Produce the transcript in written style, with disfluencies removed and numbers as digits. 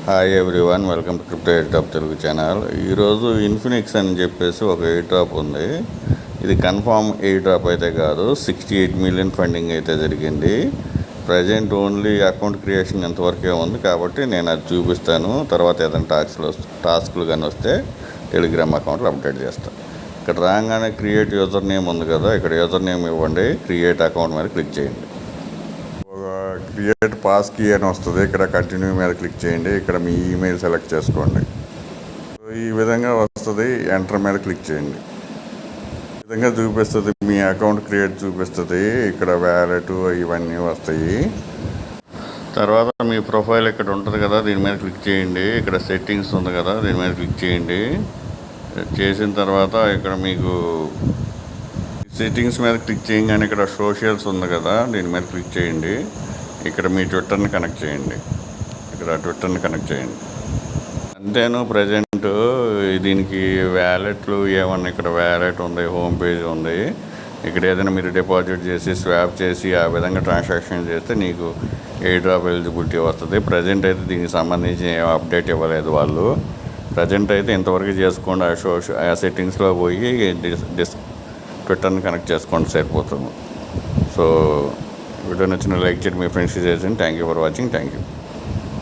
Hi everyone, welcome to crypto air drop Telugu channel. ఈరోజు Infinix అని చెప్పేసి ఒక ఎయిర్ డ్రాప్ ఉంది. ఇది కన్ఫామ్ ఎయిర్ డ్రాప్ అయితే కాదు. 68 మిలియన్ ఫండింగ్ అయితే జరిగింది. ప్రజెంట్ ఓన్లీ అకౌంట్ క్రియేషన్ ఎంతవరకే ఉంది కాబట్టి నేను అది చూపిస్తాను. తర్వాత ఏదైనా టాస్క్లు కానీ వస్తే టెలిగ్రామ్ అకౌంట్లో అప్డేట్ చేస్తాను. ఇక్కడ రాగానే క్రియేట్ యూజర్ నేమ్ ఉంది కదా, ఇక్కడ యూజర్ నేమ్ ఇవ్వండి. క్రియేట్ అకౌంట్ మీద క్లిక్ చేయండి. క్రియేట్ పాస్ కీ అని వస్తుంది. ఇక్కడ కంటిన్యూ మీద క్లిక్ చేయండి. ఇక్కడ మీ ఈమెయిల్ సెలెక్ట్ చేసుకోండి. ఈ విధంగా వస్తుంది. ఎంటర్ మీద క్లిక్ చేయండి. ఈ విధంగా చూపిస్తుంది. మీ అకౌంట్ క్రియేట్ చూపిస్తుంది. ఇక్కడ వ్యాలెట్ ఇవన్నీ వస్తాయి. తర్వాత మీ ప్రొఫైల్ ఇక్కడ ఉంటుంది కదా, దీని మీద క్లిక్ చేయండి. ఇక్కడ సెట్టింగ్స్ ఉంది కదా, దీని మీద క్లిక్ చేయండి. చేసిన తర్వాత ఇక్కడ మీకు సెట్టింగ్స్ మీద క్లిక్ చేయగానే ఇక్కడ సోషల్స్ ఉంది కదా, దీని మీద క్లిక్ చేయండి. ఇక్కడ మీ ట్విట్టర్ని కనెక్ట్ చేయండి. అంతేను. ప్రజెంట్ దీనికి వ్యాలెట్లు ఏమన్నా ఇక్కడ వ్యాలెట్ ఉంది, హోమ్ పేజ్ ఉంది. ఇక్కడ ఏదైనా మీరు డిపాజిట్ చేసి స్వాప్ చేసి ఆ విధంగా ట్రాన్సాక్షన్ చేస్తే నీకు ఎయిర్ డ్రాప్ ఎలిజిబిలిటీ వస్తుంది. ప్రజెంట్ అయితే దీనికి సంబంధించి అప్డేట్ ఇవ్వలేదు వాళ్ళు. ప్రజెంట్ అయితే ఇంతవరకు చేసుకోండి. ఆ సెట్టింగ్స్లో పోయి ట్విట్టర్ని కనెక్ట్ చేసుకోండి, సరిపోతుంది. సో వీడియో నచ్చిన లైక్ చేయండి, మీ ఫ్రెండ్స్కి చేయండి. Thank you for watching. Thank you.